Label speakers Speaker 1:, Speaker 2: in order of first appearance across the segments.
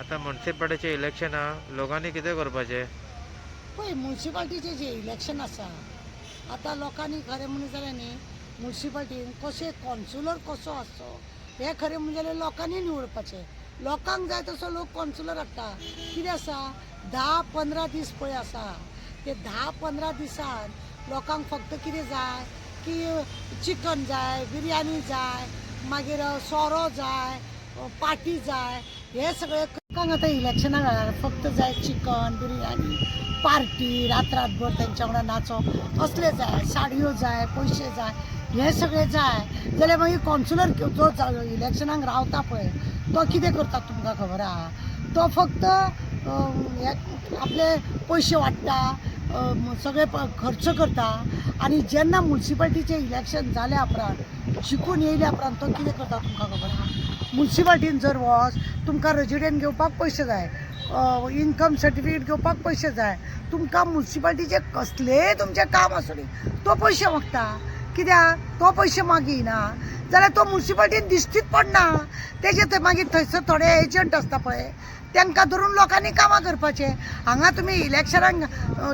Speaker 1: आता म्युन्सिपाल्टीचे इलेक्शन हा लोकांनी कितें करपाचें?
Speaker 2: पळय म्युन्सिपाल्टीचे जे इलेक्शन आसा आतां लोकांनी खरें म्हणून जाल्यार न्ही म्युन्सिपाल्टीन कशें कॉन्सुलर कसो आसचो हें खरें म्हणजे जाल्यार लोकांनी निवडपाचें. लोकांक जाय तसो लोक कॉन्सुलर हाडटा. कितें आसा 10-15 दीस पळय आसा ते 10-15 दिसान लोकांक फक्त कितें जाय की चिकन जाय, बिरयानी जाय, मागीर सोरो जाय, पाटी जाय, हे सगळें लोकांक आतां इलेक्शना वेळार फक्त जाय चिकन, बिरयानी, पार्टी, रातभर तेंच्या वांगडा नाचप असले जाय, साडयो जाय, पयशे जाय, हे सगळें जाय जाल्यार मागीर कॉन्सुलर जो इलेक्शनाक रावता पळय तो कितें करता तुमकां खबर आहा? तो फक्त आपले पयशे वाडटा, सगळे खर्च करता आनी जेन्ना म्युन्सिपाल्टीचें इलेक्शन जाल्या उपरांत जिखून येयल्या उपरांत तो कितें करता तुमकां खबर आहा? म्युन्सिपाल्टीन जर वच तुमकां रेजिडेंट घेवपाक पयशे जाय, इन्कम सर्टिफिकेट घेवपाक पयशे जाय, तुमकां म्युन्सिपाल्टीचें कसलेंय तुमचें काम आसूं दी तो पयशे मागता. कित्याक तो पयशे मागिना जाल्यार तो म्युन्सिपाल्टीन दिश्टीच पडना. तेजे थंय मागीर थंयसर थोडे एजंट आसता पळय तांकां धरून लोकांनी कामां करपाचें. हांगा तुमी इलेक्शनाक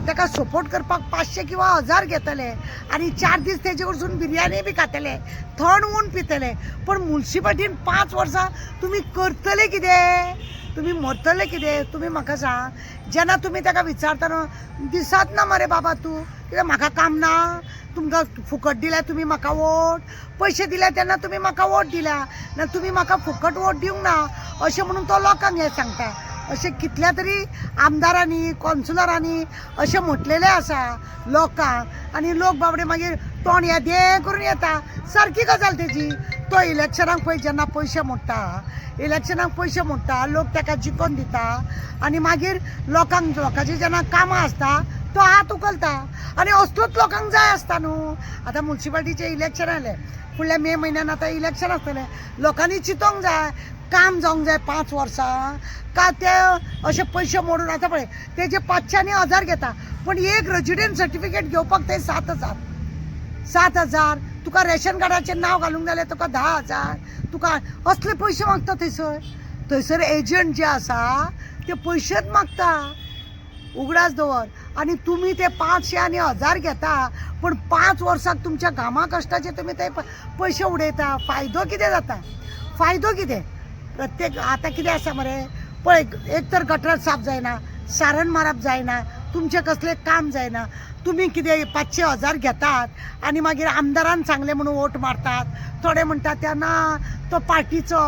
Speaker 2: ताका सपोर्ट करपाक 500 किंवा 1000 घेतले आनी 4 दीस तेजे कडसून बिरयानी बी खातले, थंड ऊन पितले. पण म्युन्सिपाल्टीन 5 वर्सां तुमी करतले कितें? तुमी मरतले कितें? तुमी म्हाका सांग. जेन्ना तुमी ताका विचारता न्हू दिसत ना मरे बाबा तूं कित्याक म्हाका काम ना, तुमकां फुकट दिल्या तुमी म्हाका वोट, पयशे दिल्या तेन्ना तुमी म्हाका वोट दिल्या ना तुमी म्हाका फुकट वोट दिवंक ना अशें म्हणून तो लोकांक हें सांगता. अशें कितल्या तरी आमदारांनी कॉन्सुलरांनी अशें म्हटलेलें आसा लोकांक आनी लोक बाबडे मागीर तोंड येदें करून येता. सारकी गजाल तेजी. तो इलेक्शनाक पळय जेन्ना पयशे मोडटा लोक ताका जिखोवन दिता आनी मागीर लोकांची जेन्ना कामां आसता तो हात उखलता आनी असलोच लोकांक जाय आसता न्हू. आतां म्युन्सिपाल्टीचे इलेक्शन आयले, फुडल्या मे म्हयन्यान आतां इलेक्शन आसतलें. लोकांनी चिंतोंक जाय काम जावंक जाय 5 वर्सां का ते अशे पयशे मोडून आतां पळय तेजे 500 आनी 1000 घेता पण एक रेजिडेंट सर्टिफिकेट घेवपाक ते 7,000 तुका रेशन कार्डाचेर नांव घालूंक जाल्यार तुका 10,000 तुका असले पयशे मागता. थंयसर एजंट जे आसा ते पयशेच मागता. उगडास दवर आनी तुमी ते 500 आनी 1000 घेता पण 5 वर्साक तुमच्या घामा कश्टाचे तुमी ते पयशे उडयता. फायदो कितें जाता? फायदो कितें? प्रत्येक आतां कितें आसा मरे पळय एक तर गटर साफ जायना, सारण मारप जायना, तुमचें कसलें काम जायना. तुमी कितें 500-1000 घेतात आनी मागीर आमदारान सांगलें म्हणून वोट मारतात. थोडे म्हणटात त्या ना तो पार्टीचो,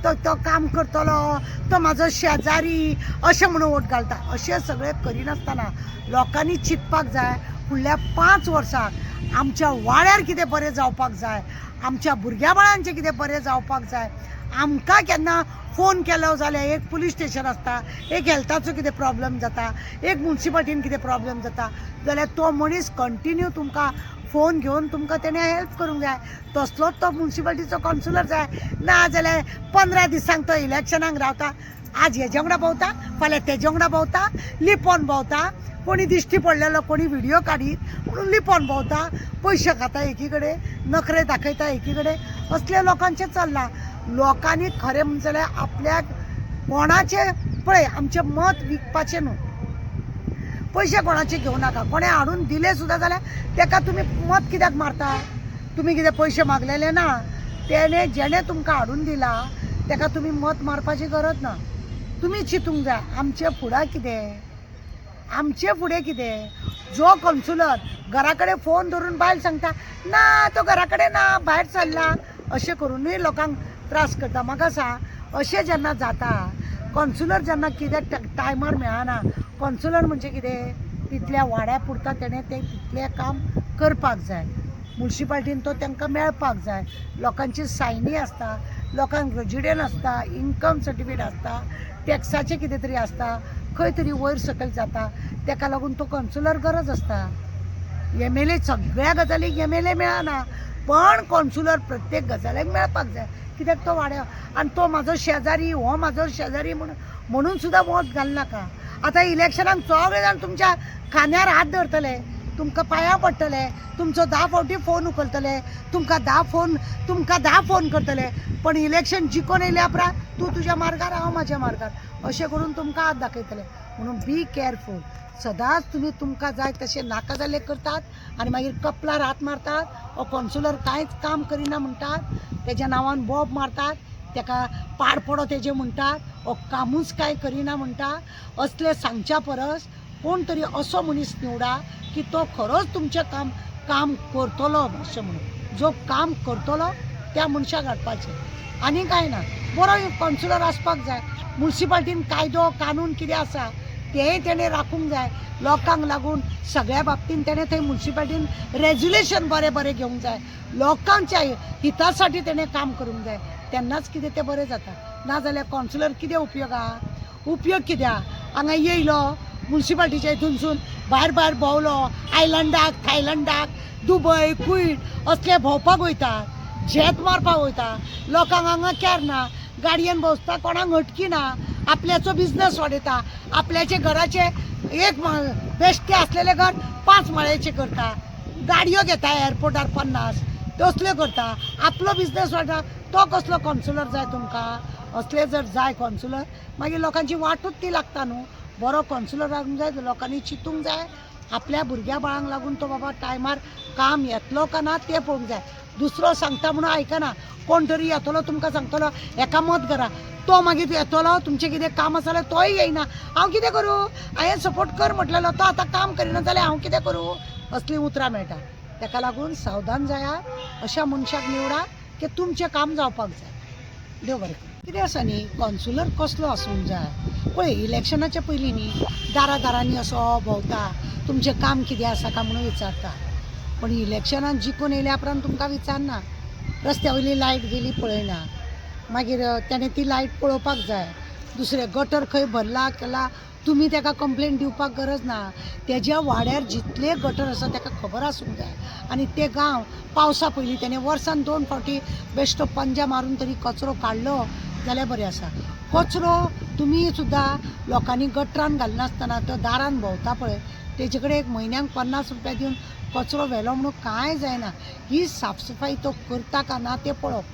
Speaker 2: तो काम करतलो, तो म्हाजो शेजारी अशें म्हणून वोट घालता. अशें सगळें करिनासतना लोकांनी चिंतपाक जाय फुडल्या 5 वर्साक आमच्या वाड्यार कितें बरें जावपाक जाय, आमच्या भुरग्या बाळांचें कितें बरें जावपाक जाय. आमकां केन्ना फोन केलो जाल्यार एक पुलीस स्टेशन आसता, एक हेल्थाचो कितें प्रॉब्लेम जाता, एक म्युन्सिपाल्टीन कितें प्रॉब्लेम जाता जाल्यार तो मनीस कंटिन्यू तुमकां फोन घेवन तुमकां तेणें हेल्प करूंक जाय. तसलोच तो म्युन्सिपाल्टीचो कॉन्सुलर जाय. ना जाल्यार 15 दिसांक तो इलेक्शनाक रावता. आज हेजे वांगडा भोंवता, फाल्यां तेजे वांगडा भोंवता, लिपोन भोंवता, कोणी दिश्टी पडलेलो कोणी व्हिडिओ काडीत म्हणून लिपोन भोंवता, पयशे खाता एकी कडेन, नखरे दाखयता एकी कडेन. असल्या लोकांचें चल्लां. लोकांनी खरें म्हणजे जाल्यार आपल्याक कोणाचे पळय आमचें मत विकपाचें न्हू. पयशे कोणाचे घेवं नाका. कोणें हाडून दिले सुद्दां जाल्यार ताका तुमी मत कित्याक मारता? तुमी कितें पयशे मागलेले ना. जेणे तुमकां हाडून दिला ताका तुमी मत मारपाची गरज ना. तुमी चिंतूंक जाय आमचे फुडें कितें, आमचे फुडें कितें. जो कॉन्सुलर घरा कडेन फोन धरून बायल सांगता ना तो घरा कडेन ना भायर सरला अशें करूनय लोकांक त्रास करता. म्हाका सांग अशें जेन्ना जाता कॉन्सुलर जेन्ना कित्याक टायमार मेळना. कॉन्सुलर म्हणजे कितें तितल्या वाड्या पुरता तेणें तें तितलें काम करपाक जाय. म्युन्सिपाल्टीन तो तांकां मेळपाक जाय. लोकांची सायनी आसता, लोकांक रेजिडेंट आसता, इन्कम सर्टिफिकेट आसता, टॅक्साचें कितें तरी आसता, खंय तरी वयर सकयल जाता. ताका लागून तो कॉन्सुलर गरज आसता. MLA सगळ्या गजालीक MLA मेळना पण कॉन्सुलर प्रत्येक गजालीक मेळपाक जाय. कित्याक तो वाड्या आनी तो म्हाजो शेजारी हो म्हाजो शेजारी म्हणून सुद्दां वोट घालनाका. आतां इलेक्शनाक सगळे जाण तुमच्या खांद्यार हात धरतले, तुमकां पांयां पडटले, तुमचो 10 फावटी फोन उखलतले, तुमकां 10 फोन करतले, पण इलेक्शन जिखून येयल्या उपरांत तूं तुज्या मार्गार हांव म्हाज्या मार्गार अशें करून तुमकां हात दाखयतले. म्हणून बी केअरफूल. सदांच तुमी तुमकां जाय तशें नाका जाल्लें करतात आनी मागीर कपलार हात मारतात. हो कॉन्सुलर कांयच काम करिना म्हणटात, तेज्या नांवान बॉब मारतात, तेका पाडपडो तेजे म्हणटात, हो कामूच कांय करिना म्हणटा. असले सांगच्या परस कोण तरी असो मनीस निवडा की तो खरोच तुमचें काम करतलो अशें म्हणून. जो काम करतलो त्या मनशाक हाडपाचें आनी कांय ना. बरो कॉन्सुलर आसपाक जाय. म्युन्सिपाल्टीन कायदो कानून कितें आसा तेंय तेणें राखूंक जाय. लोकांक लागून सगळ्या बाबतींत तेणें थंय म्युन्सिपाल्टीन रेजुलेशन बरें घेवंक जाय. लोकांच्या हिता साठी तेणें काम करूंक जाय. तेन्नाच कितें तें बरें जाता. नाजाल्यार कॉन्सुलर कितें उपयोग कित्याक? हांगा येयलो म्युन्सिपाल्टीच्या हितूनसून भायर भोंवलो, आयलंडाक, थायलंडाक, दुबय, कुईट असले भोंवपाक वयता, झेत मारपाक वयता. लोकांक हांगा कॅर ना, गाडयेन भोंवता, कोणाक हटकी ना, आपल्याचो बिझनस वाडयता, आपल्याचे घराचे एक बेश्टे असलेले घर 5 माळ्याचे करता, गाडयो घेता एअरपोर्टार 50 तसल्यो करता, आपलो बिझनस वाडटा. तो कसलो कॉन्सुलर जाय तुमकां? असले जर जाय कॉन्सुलर मागीर लोकांची वाटूच ती लागता न्हू. बरो कॉन्सुलर जावंक जाय, लोकांनी चिंतूंक जाय. आपल्या भुरग्या बाळांक लागून तो बाबा टायमार काम येतलो का ना तें पळोवंक जाय. दुसरो सांगता म्हणून आयकना. कोण तरी येतलो तुमकां सांगतलो एका मत करा, तो मागीर येतलो तुमचें कितें काम आसा जाल्यार तोय येयना. हांव कितें करूं? हांवें सपोर्ट कर म्हटलेलो, तो आतां काम करिना जाल्यार हांव कितें करूं? असलीं उतरां मेळटा. ताका लागून सावधान जायात. अशा मनशाक निवडा की तुमचें काम जावपाक जाय. देव बरें करूं. कितें आसा न्ही, कॉन्सुलर कसलो आसूंक जाय पळय. इलेक्शनाच्या पयलीं न्ही दारांनी असो भोंवता, तुमचें काम कितें आसा काय म्हणून विचारता. पण इलेक्शनान जिखून येयल्या उपरांत तुमकां विचारना. रस्त्या वयली लायट गेली पळयना, मागीर तेणें ती लायट पळोवपाक जाय. दुसरें गटर खंय भरला केला तुमी ताका कंप्लेन दिवपाक गरज ना. तेज्या वाड्यार जितले गटर आसा ताका खबर आसूंक जाय. आनी ते गांव पावसा पयलीं तेणें वर्सान 2 फावटी बेश्टो पंजा मारून तरी कचरो काडलो जाल्यार बरें आसा. कचरो तुमी सुद्दां लोकांनी गटरान घालनासतना तो दारान भोंवता पळय, तेजे कडेन एक म्हयन्याक 50 रुपया दिवन कचरो व्हेलो म्हणून कांय जायना. ही साफसफाई तो करता का ना तें पळोवप.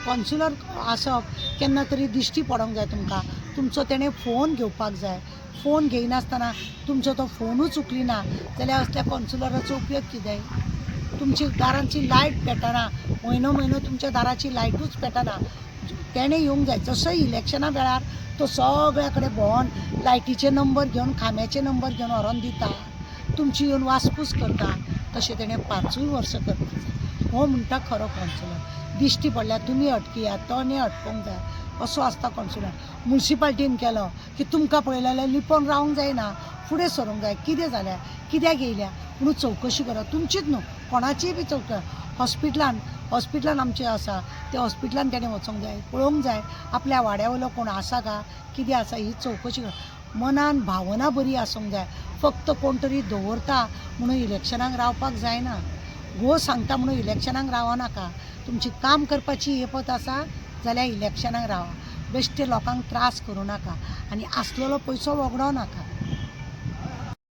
Speaker 2: कॉन्सुलर आसप केन्ना तरी दिश्टी पडोंक जाय तुमकां. तुमचो तेणें फोन घेवपाक जाय. फोन घेयनासतना तुमचो तो फोनूच उखलिना जाल्यार असल्या कॉन्सुलराचो उपयोग कितें? तुमची दारांची लायट पेटना, म्हयनो तुमच्या दाराची लायटूच पेटना. तेणें येवंक जाय. जसो इलेक्शना वेळार तो सगळ्या कडेन भोंवन लायटीचे नंबर घेवन, खांब्याचे नंबर घेवन व्हरोन दिता, तुमची येवन वासपूस करता, तशें तेणें 5 वर्सां करपाक जाय. हो म्हणटा खरो कॉन्सुलर. दिश्टी पडल्यार तुमी हटकियात, तोणें हटकोंक जाय. असो आसता कॉन्सुलर. म्युन्सिपाल्टीन केलो की तुमकां पळयलें जाल्यार लिपोवन रावंक जायना, फुडें सरूंक जाय. कितें जाल्यार कित्याक येयल्या म्हणून चवकशी करप. तुमचीच न्हू, कोणाचीय बी चवकशी. हॉस्पिटलान आमचें आसा, त्या हॉस्पिटलान तेणें वचोंक जाय, पळोवंक जाय आपल्या वाड्या वयलो कोण आसा का, कितें आसा ही चवकशी करप. मनान भावना बरी आसूंक जाय. फक्त कोण तरी दवरता म्हणून इलेक्शनाक रावपाक जायना. घोव सांगता म्हणून इलेक्शनाक रावनाका. तुमची काम करपाची येपत आसा जाल्यार इलेक्शनाक रावा. बेश्टे लोकांक त्रास करूं नाका आनी आसलेलो पयसो वगडो नाका.